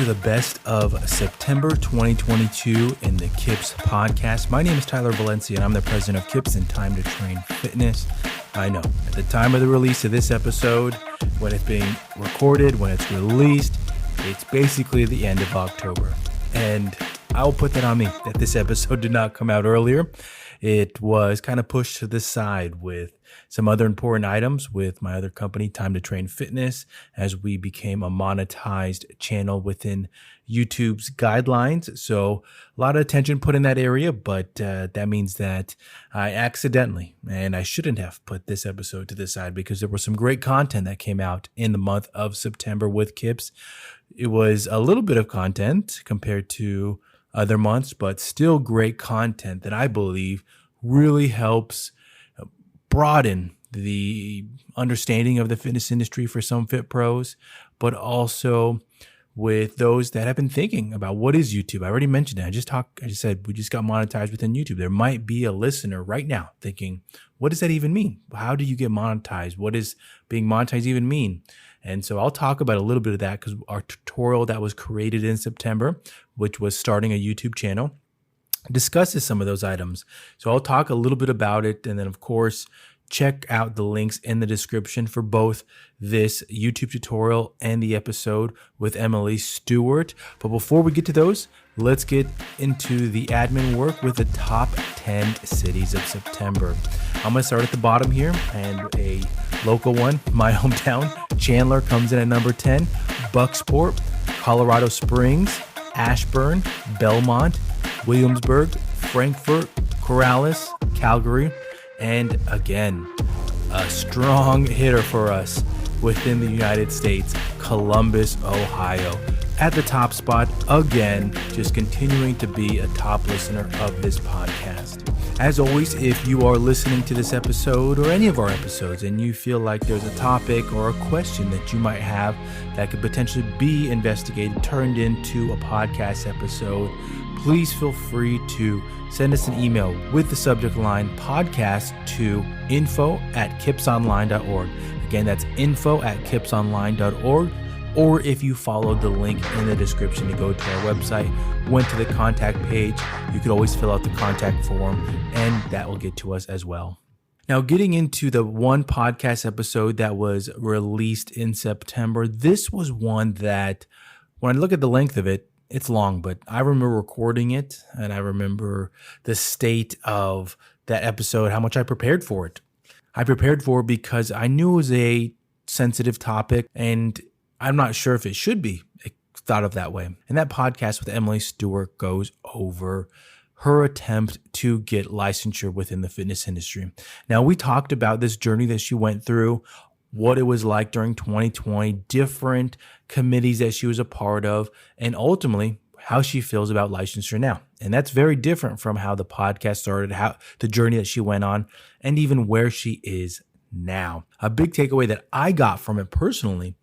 to the best of September 2022 in the KIPS Podcast. My name is Tyler Valencia, and I'm the president of KIPS and Time to Train Fitness. I know, at the time of the release of this episode, when it's being recorded, when it's released, it's basically the end of October. And I'll put that on me that this episode did not come out earlier. It was kind of pushed to the side with some other important items with my other company, Time to Train Fitness, as we became a monetized channel within YouTube's guidelines. So a lot of attention put in that area, but that means that I accidentally, and I shouldn't have put this episode to the side because there was some great content that came out in the month of September with KIPS. It was a little bit of content compared to other months, but still great content that I believe really helps broaden the understanding of the fitness industry for some fit pros, but also with those that have been thinking about what is YouTube. I already mentioned it. I just said we just got monetized within YouTube. There might be a listener right now thinking, what does that even mean? How do you get monetized? What does being monetized even mean? And so I'll talk about a little bit of that because our tutorial that was created in September, which was starting a YouTube channel, discusses some of those items. So I'll talk a little bit about it. And then, of course, check out the links in the description for both this YouTube tutorial and the episode with Emily Stewart. But before we get to those, let's get into the admin work with the top 10 cities of September. I'm going to start at the bottom here, and a local one, my hometown, Chandler, comes in at number 10, Bucksport, Colorado Springs, Ashburn, Belmont, Williamsburg, Frankfurt, Corrales, Calgary, and again, a strong hitter for us within the United States, Columbus, Ohio. At the top spot, again, just continuing to be a top listener of this podcast. As always, if you are listening to this episode or any of our episodes and you feel like there's a topic or a question that you might have that could potentially be investigated, turned into a podcast episode, please feel free to send us an email with the subject line podcast to info@kipsonline.org. Again, that's info@kipsonline.org. Or if you followed the link in the description to go to our website, went to the contact page, you could always fill out the contact form and that will get to us as well. Now, getting into the one podcast episode that was released in September, this was one that when I look at the length of it, it's long, but I remember recording it and I remember the state of that episode, how much I prepared for it. I prepared for it because I knew it was a sensitive topic and I'm not sure if it should be thought of that way. And that podcast with Emily Stewart goes over her attempt to get licensure within the fitness industry. Now, we talked about this journey that she went through, what it was like during 2020, different committees that she was a part of, and ultimately how she feels about licensure now. And that's very different from how the podcast started, how the journey that she went on, and even where she is now. A big takeaway that I got from it personally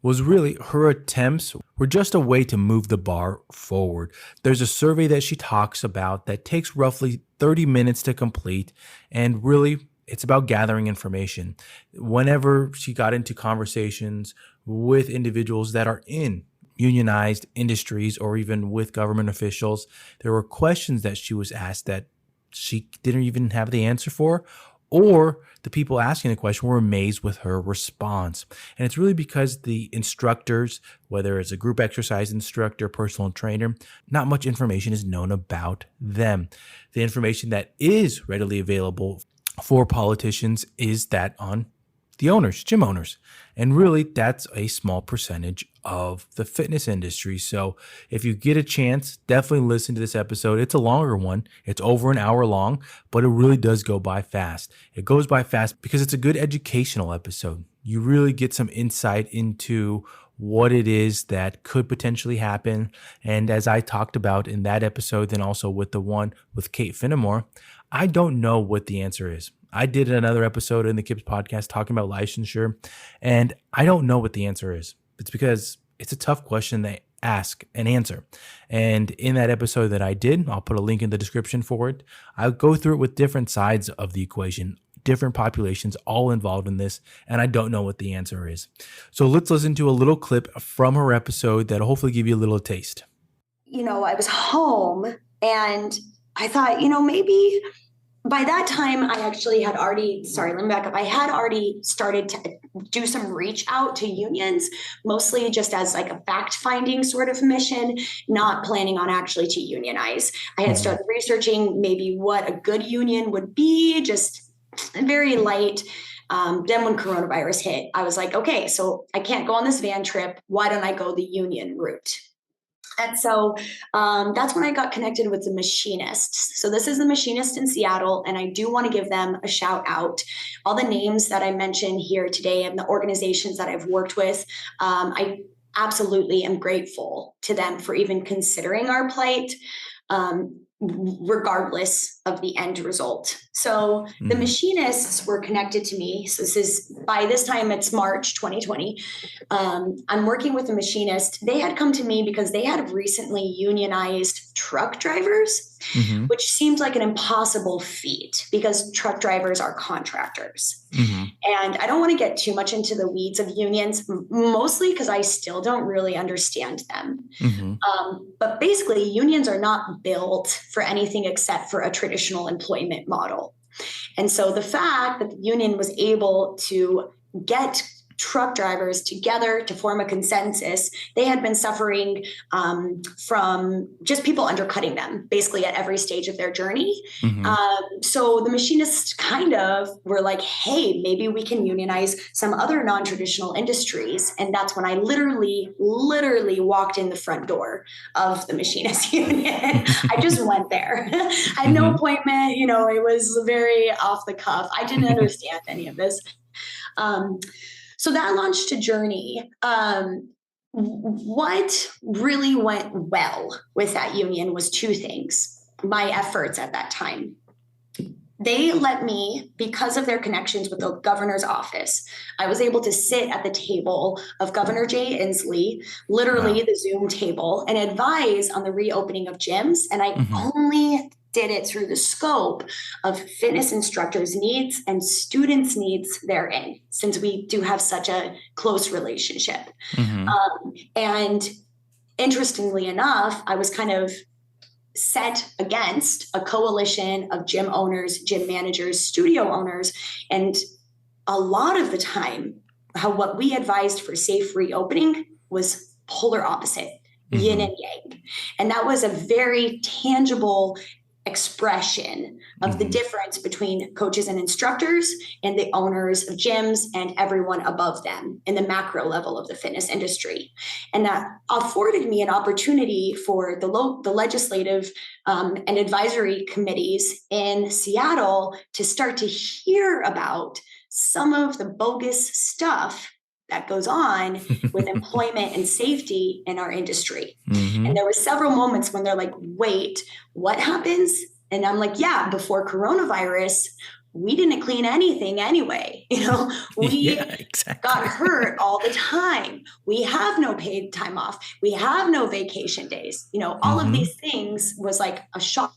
was really her attempts were just a way to move the bar forward. There's a survey that she talks about that takes roughly 30 minutes to complete, and really it's about gathering information. Whenever she got into conversations with individuals that are in unionized industries or even with government officials, there were questions that she was asked that she didn't even have the answer for, or the people asking the question were amazed with her response. And it's really because the instructors, whether it's a group exercise instructor, personal trainer, not much information is known about them. The information that is readily available for politicians is that on the owners, gym owners. And really, that's a small percentage of the fitness industry. So if you get a chance, definitely listen to this episode. It's a longer one. It's over an hour long, but it really does go by fast. It goes by fast because it's a good educational episode. You really get some insight into what it is that could potentially happen. And as I talked about in that episode, then also with the one with Kate Finnemore, I don't know what the answer is. I did another episode in the KIPS podcast talking about licensure, and I don't know what the answer is. It's because it's a tough question to ask and answer. And in that episode that I did, I'll put a link in the description for it. I'll go through it with different sides of the equation, different populations all involved in this, and I don't know what the answer is. So let's listen to a little clip from her episode that'll hopefully give you a little taste. I was home and I thought, maybe by that time I actually had already, let me back up. I had already started to do some reach out to unions, mostly just as like a fact finding sort of mission, not planning on actually to unionize. I had started researching maybe what a good union would be, just very light. Then when coronavirus hit, I was like, okay, so I can't go on this van trip. Why don't I go the union route? And so that's when I got connected with the Machinist. So this is the Machinist in Seattle, and I do want to give them a shout out. All the names that I mentioned here today and the organizations that I've worked with, I absolutely am grateful to them for even considering our plight, regardless of the end result. So the Machinists were connected to me. So by this time it's March 2020. I'm working with a Machinist. They had come to me because they had recently unionized truck drivers, which seemed like an impossible feat because truck drivers are contractors. And I don't want to get too much into the weeds of unions, mostly because I still don't really understand them. But basically, unions are not built for anything except for a traditional employment model. And so the fact that the union was able to get truck drivers together to form a consensus, they had been suffering from just people undercutting them basically at every stage of their journey. So the Machinists kind of were like, hey, maybe we can unionize some other non-traditional industries. And that's when I literally walked in the front door of the Machinist Union. I just went there. I had no appointment, it was very off the cuff. I didn't understand any of this. So that launched a journey. What really went well with that union was two things. My efforts at that time. They let me, because of their connections with the governor's office, I was able to sit at the table of Governor Jay Inslee, literally the Zoom table, and advise on the reopening of gyms. And I only did it through the scope of fitness instructors' needs and students' needs therein, since we do have such a close relationship. And interestingly enough, I was kind of set against a coalition of gym owners, gym managers, studio owners. And a lot of the time, what we advised for safe reopening was polar opposite, yin and yang. And that was a very tangible expression of the difference between coaches and instructors and the owners of gyms and everyone above them in the macro level of the fitness industry. And that afforded me an opportunity for the legislative and advisory committees in Seattle to start to hear about some of the bogus stuff that goes on with employment and safety in our industry. And there were several moments when they're like, wait, what happens? And I'm like, yeah, before coronavirus, we didn't clean anything anyway. We got hurt all the time. We have no paid time off. We have no vacation days. All of these things was like a shock.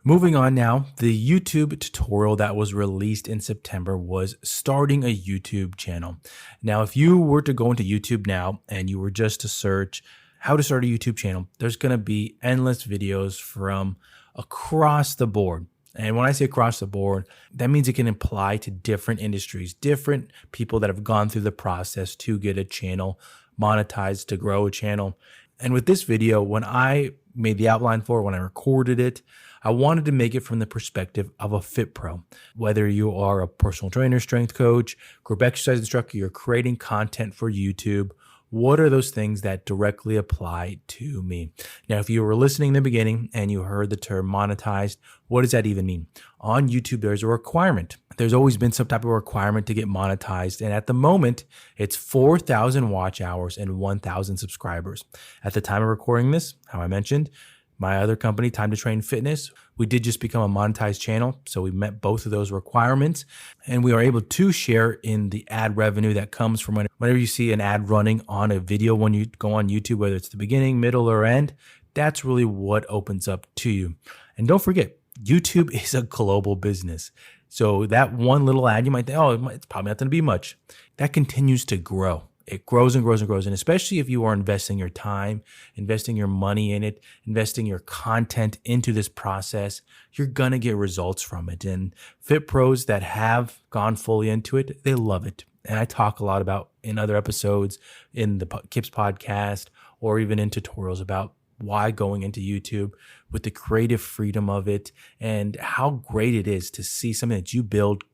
Moving on now, the YouTube tutorial that was released in September was starting a YouTube channel. Now, if you were to go into YouTube now and you were just to search how to start a YouTube channel, there's going to be endless videos from across the board. And when I say across the board, that means it can apply to different industries, different people that have gone through the process to get a channel monetized, to grow a channel. And with this video, when I made the outline for it, when I recorded it, I wanted to make it from the perspective of a fit pro. Whether you are a personal trainer, strength coach, group exercise instructor, you're creating content for YouTube, what are those things that directly apply to me? Now, if you were listening in the beginning and you heard the term monetized, what does that even mean? On YouTube, there's a requirement. There's always been some type of requirement to get monetized. And at the moment, it's 4,000 watch hours and 1,000 subscribers. At the time of recording this, how I mentioned, my other company, Time to Train Fitness, we did just become a monetized channel. So we met both of those requirements and we are able to share in the ad revenue that comes from whenever you see an ad running on a video when you go on YouTube, whether it's the beginning, middle, or end, that's really what opens up to you. And don't forget, YouTube is a global business. So that one little ad, you might think, oh, it's probably not going to be much. That continues to grow. It grows and grows and grows. And especially if you are investing your time, investing your money in it, investing your content into this process, you're going to get results from it. And Fit Pros that have gone fully into it, they love it. And I talk a lot about in other episodes in the KIPS podcast or even in tutorials about why going into YouTube with the creative freedom of it and how great it is to see something that you build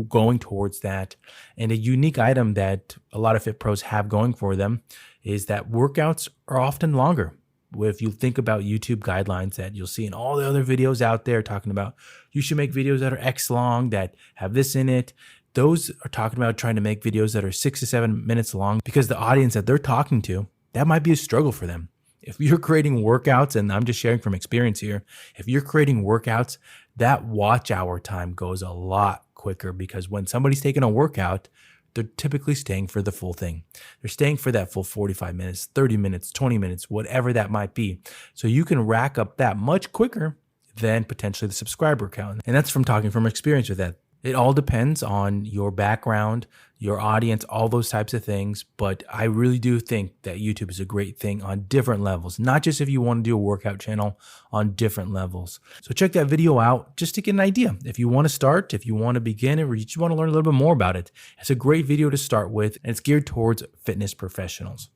going towards that. And a unique item that a lot of Fit Pros have going for them is that workouts are often longer. If you think about YouTube guidelines that you'll see in all the other videos out there talking about you should make videos that are X long, that have this in it, those are talking about trying to make videos that are 6 to 7 minutes long because the audience that they're talking to, that might be a struggle for them. If you're creating workouts, and I'm just sharing from experience here, if you're creating workouts, that watch hour time goes a lot quicker because when somebody's taking a workout, they're typically staying for the full thing. They're staying for that full 45 minutes, 30 minutes, 20 minutes, whatever that might be. So you can rack up that much quicker than potentially the subscriber count. And that's from talking from experience with that. It all depends on your background, your audience, all those types of things. But I really do think that YouTube is a great thing on different levels, not just if you want to do a workout channel, on different levels. So check that video out just to get an idea. If you want to start, if you want to begin, or you just want to learn a little bit more about it, it's a great video to start with, and it's geared towards fitness professionals.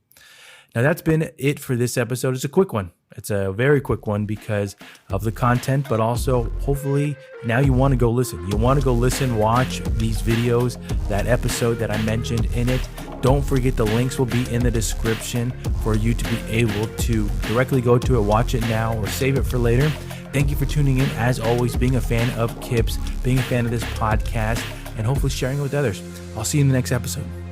Now that's been it for this episode. It's a quick one. It's a very quick one because of the content, but also hopefully now you want to go listen. You want to go listen, watch these videos, that episode that I mentioned in it. Don't forget the links will be in the description for you to be able to directly go to it, watch it now, or save it for later. Thank you for tuning in. As always, being a fan of KIPS, being a fan of this podcast, and hopefully sharing it with others. I'll see you in the next episode.